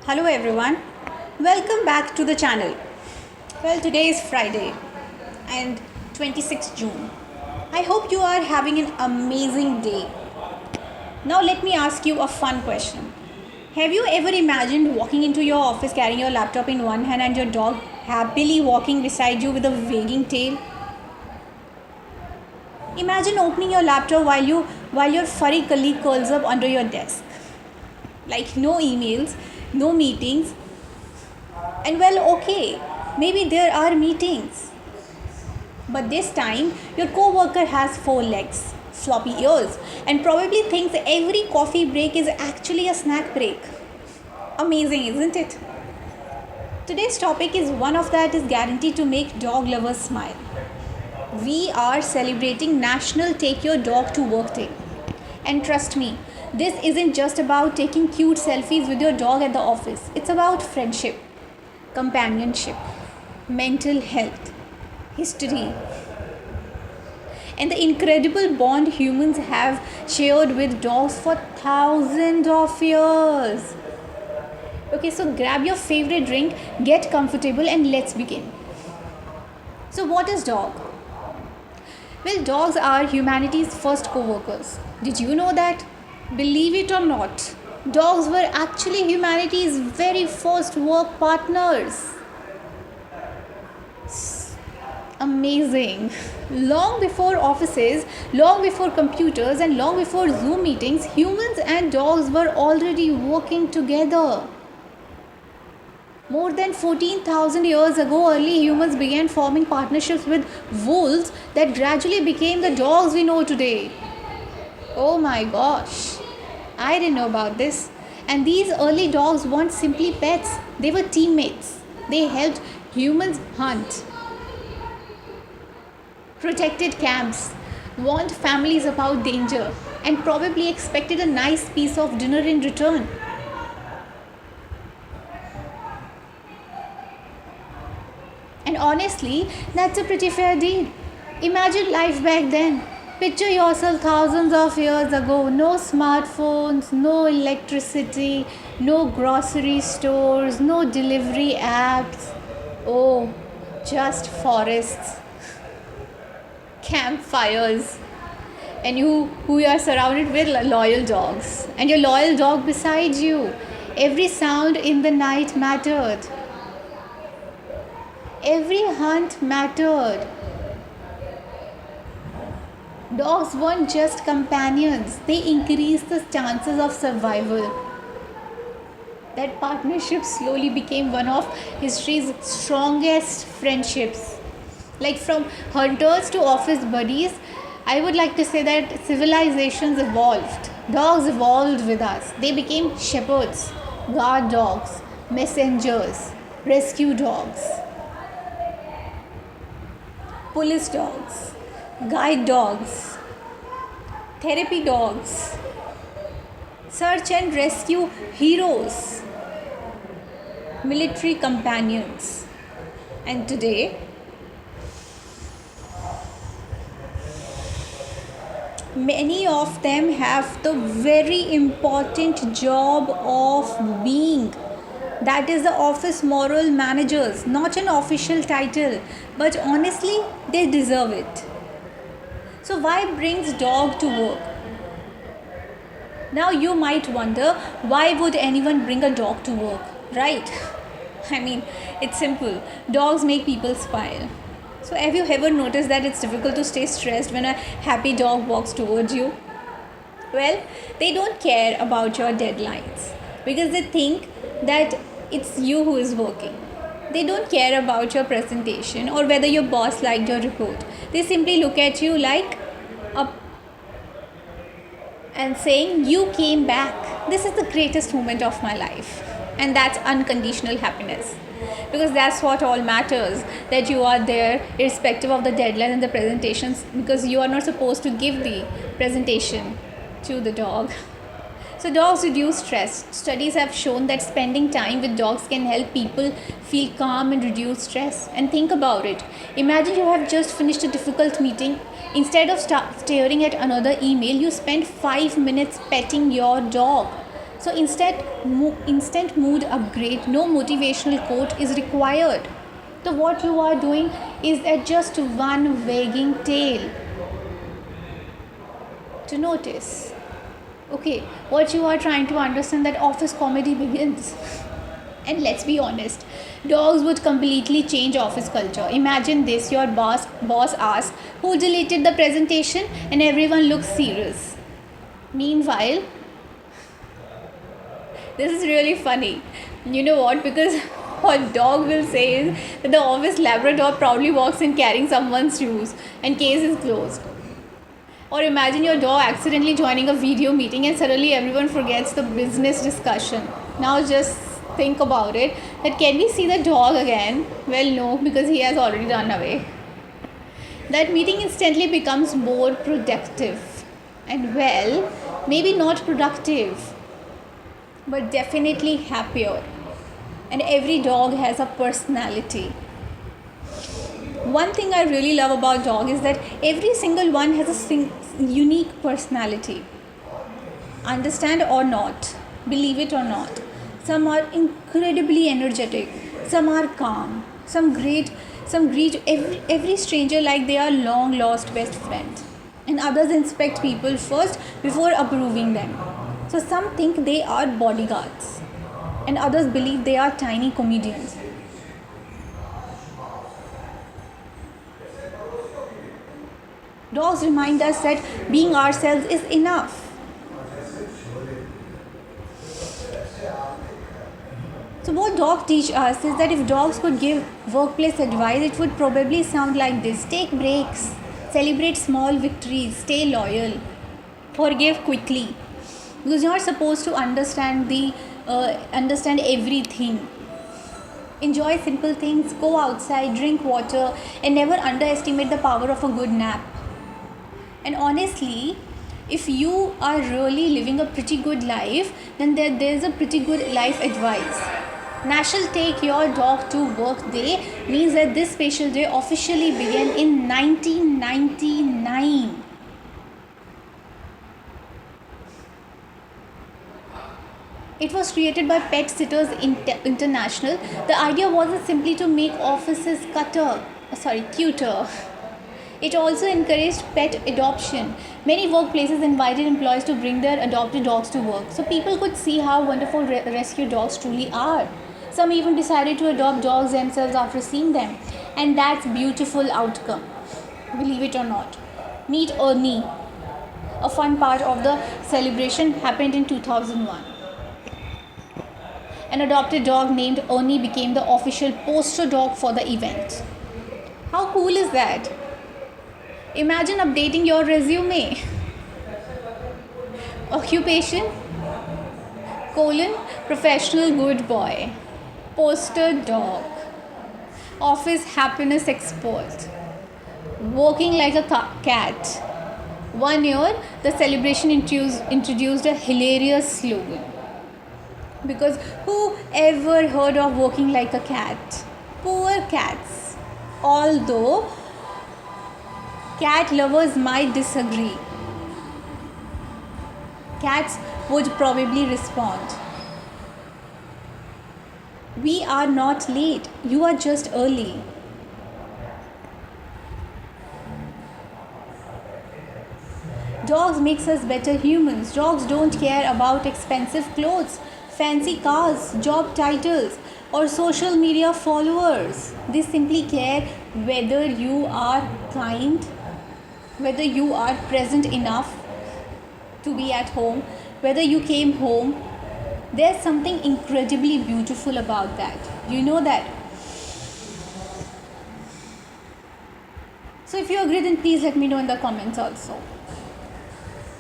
Hello everyone, welcome back to the channel. Well, today is Friday and 26th June. I hope you are having an amazing day. Now, let me ask you a fun question. Have you ever imagined walking into your office carrying your laptop in one hand and your dog happily walking beside you with a wagging tail? Imagine opening your laptop while your furry colleague curls up under your desk. Like no emails, no meetings, and well, okay, maybe there are meetings. But this time, your coworker has four legs, floppy ears, and probably thinks every coffee break is actually a snack break. Amazing, isn't it? Today's topic is one of that is guaranteed to make dog lovers smile. We are celebrating National Take Your Dog to Work Day. And trust me, this isn't just about taking cute selfies with your dog at the office. It's about friendship, companionship, mental health, history, and the incredible bond humans have shared with dogs for thousands of years. Okay, so grab your favorite drink, get comfortable, and let's begin. So, what is dog? Well, dogs are humanity's first co workers. Did you know that? Believe it or not, dogs were actually humanity's very first work partners. Amazing. Long before offices, long before computers, and long before Zoom meetings, humans and dogs were already working together. More than 14,000 years ago, early humans began forming partnerships with wolves that gradually became the dogs we know today. Oh my gosh, I didn't know about this. And these early dogs weren't simply pets, they were teammates. They helped humans hunt, protected camps, warned families about danger, and probably expected a nice piece of dinner in return. And honestly, that's a pretty fair deal. Imagine life back then. Picture yourself thousands of years ago. No smartphones, no electricity, no grocery stores, no delivery apps. Oh, just forests, campfires, and you who are surrounded with loyal dogs. And your loyal dog beside you. Every sound in the night mattered. Every hunt mattered. Dogs weren't just companions, they increased the chances of survival. That partnership slowly became one of history's strongest friendships. Like from hunters to office buddies, I would like to say that civilizations evolved. Dogs evolved with us. They became shepherds, guard dogs, messengers, rescue dogs, police dogs, guide dogs, therapy dogs, search and rescue heroes, military companions. And today, many of them have the very important job of being. That is the office moral managers, not an official title, but honestly, they deserve it. So, why brings dog to work? Now, you might wonder why would anyone bring a dog to work, right? I mean, it's simple. Dogs make people smile. So, have you ever noticed that it's difficult to stay stressed when a happy dog walks towards you? Well, they don't care about your deadlines because they think that it's you who is working. They don't care about your presentation or whether your boss liked your report. They simply look at you like a and saying, "You came back. This is the greatest moment of my life." And that's unconditional happiness. Because that's what all matters, that you are there irrespective of the deadline and the presentations, because you are not supposed to give the presentation to the dog. So, dogs reduce stress. Studies have shown that spending time with dogs can help people feel calm and reduce stress. And think about it. Imagine you have just finished a difficult meeting. Instead of staring at another email, you spend 5 minutes petting your dog. So instant mood upgrade, no motivational quote is required. So what you are doing is that just one wagging tail to notice. Okay, what you are trying to understand, that office comedy begins. And let's be honest, dogs would completely change office culture. Imagine this: your boss asks who deleted the presentation, and everyone looks serious. Meanwhile, this is really funny. You know what? Because what dog will say is that the office Labrador probably walks in carrying someone's shoes and case is closed. Or imagine your dog accidentally joining a video meeting and suddenly everyone forgets the business discussion. Now just think about it, that can we see the dog again? Well, no, because he has already run away. That meeting instantly becomes more productive. And well, maybe not productive, but definitely happier. And every dog has a personality. One thing I really love about dog is that every single one has a unique personality. Understand or not, believe it or not. Some are incredibly energetic, some are calm, some greet every stranger like they are long lost best friends. And others inspect people first before approving them. So some think they are bodyguards, and others believe they are tiny comedians. Dogs remind us that being ourselves is enough. So what dogs teach us is that if dogs could give workplace advice, it would probably sound like this: take breaks, celebrate small victories, stay loyal, forgive quickly. Because you're not supposed to understand everything. Enjoy simple things, go outside, drink water, and never underestimate the power of a good nap. And honestly, if you are really living a pretty good life, then there's a pretty good life advice. National Take Your Dog to Work Day means that this special day officially began in 1999. It was created by Pet Sitters International. The idea wasn't simply to make offices cuter. It also encouraged pet adoption. Many workplaces invited employees to bring their adopted dogs to work, so people could see how wonderful rescue dogs truly are. Some even decided to adopt dogs themselves after seeing them, and that's beautiful outcome. Believe it or not. Meet Ernie. A fun part of the celebration happened in 2001. An adopted dog named Ernie became the official poster dog for the event. How cool is that? Imagine updating your resume. Occupation: professional good boy, poster dog, office happiness expert, working like a cat. One year, the celebration introduced a hilarious slogan. Because who ever heard of working like a cat? Poor cats. Although cat lovers might disagree. Cats would probably respond: we are not late, you are just early. Dogs makes us better humans. Dogs don't care about expensive clothes, fancy cars, job titles, or social media followers. They simply care whether you are kind, whether you are present enough to be at home, whether you came home. There's something incredibly beautiful about that. You know that? So if you agree, then please let me know in the comments also.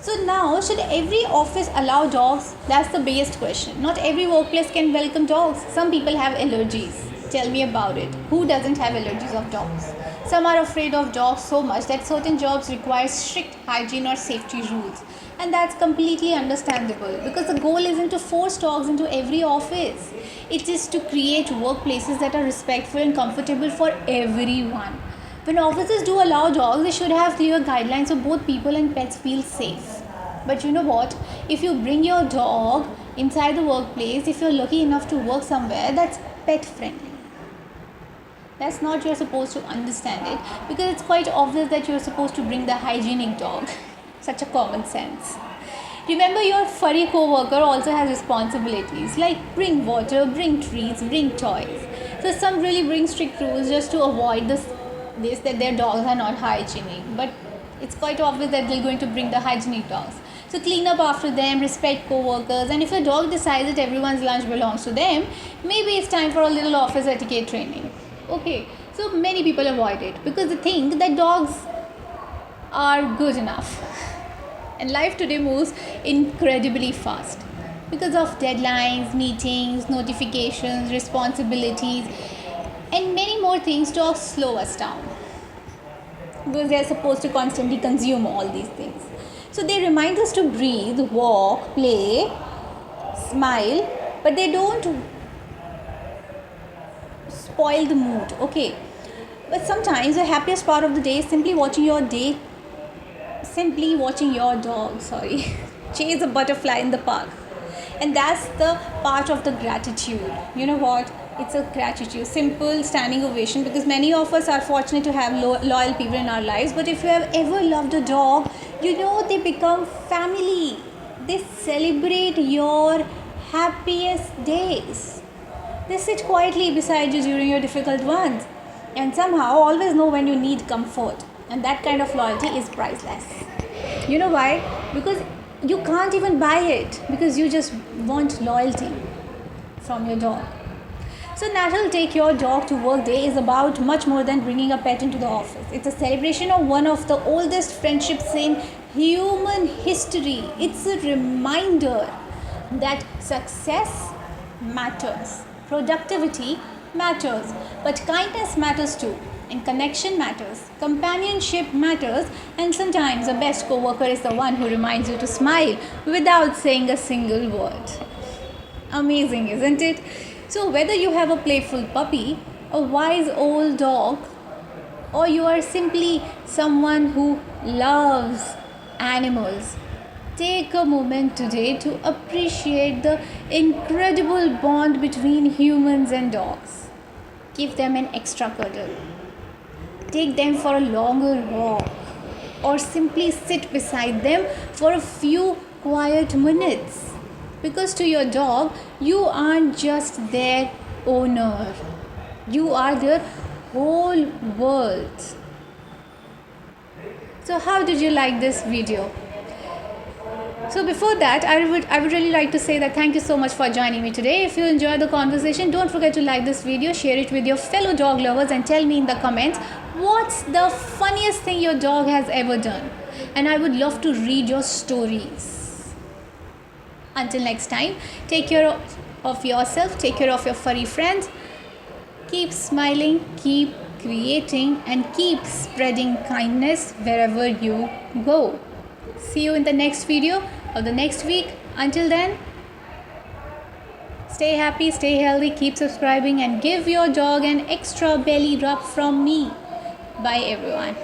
So now, should every office allow dogs? That's the biggest question. Not every workplace can welcome dogs. Some people have allergies. Tell me about it. Who doesn't have allergies of dogs? Some are afraid of dogs so much that certain jobs require strict hygiene or safety rules. And that's completely understandable, because the goal isn't to force dogs into every office. It is to create workplaces that are respectful and comfortable for everyone. When offices do allow dogs, they should have clear guidelines so both people and pets feel safe. But you know what? If you bring your dog inside the workplace, if you're lucky enough to work somewhere that's pet friendly. That's not you're supposed to understand it, because it's quite obvious that you're supposed to bring the hygienic dog. Such a common sense. Remember, your furry co-worker also has responsibilities like bring water, bring treats, bring toys. So some really bring strict rules just to avoid this that their dogs are not hygienic. But it's quite obvious that they're going to bring the hygienic dogs. So clean up after them, respect co-workers, and if your dog decides that everyone's lunch belongs to them, maybe it's time for a little office etiquette training. Okay, so many people avoid it because they think that dogs are good enough. And life today moves incredibly fast because of deadlines, meetings, notifications, responsibilities, and many more things. Dogs slow us down because they are supposed to constantly consume all these things. So they remind us to breathe, walk, play, smile, but they don't spoil the mood. Okay, but sometimes the happiest part of the day is simply watching your dog chase a butterfly in the park. And that's the part of the gratitude. You know what, it's a gratitude, simple standing ovation, because many of us are fortunate to have loyal people in our lives. But if you have ever loved a dog, you know they become family. They celebrate your happiest days. They sit quietly beside you during your difficult ones, and somehow always know when you need comfort. And that kind of loyalty is priceless. You know why? Because you can't even buy it, because you just want loyalty from your dog. So National Take Your Dog to Work Day is about much more than bringing a pet into the office. It's a celebration of one of the oldest friendships in human history. It's a reminder that success matters, productivity matters, but kindness matters too. And connection matters, companionship matters, and sometimes the best co-worker is the one who reminds you to smile without saying a single word. Amazing, isn't it? So whether you have a playful puppy, a wise old dog, or you are simply someone who loves animals, take a moment today to appreciate the incredible bond between humans and dogs. Give them an extra cuddle. Take them for a longer walk, or simply sit beside them for a few quiet minutes. Because to your dog, you aren't just their owner, you are their whole world. So how did you like this video? So before that, I would really like to say that thank you so much for joining me today. If you enjoyed the conversation, don't forget to like this video, share it with your fellow dog lovers, and tell me in the comments what's the funniest thing your dog has ever done. And I would love to read your stories. Until next time, take care of yourself, take care of your furry friends. Keep smiling, keep creating, and keep spreading kindness wherever you go. See you in the next video of the next week. Until then, stay happy, stay healthy, keep subscribing, and give your dog an extra belly rub from me. Bye everyone.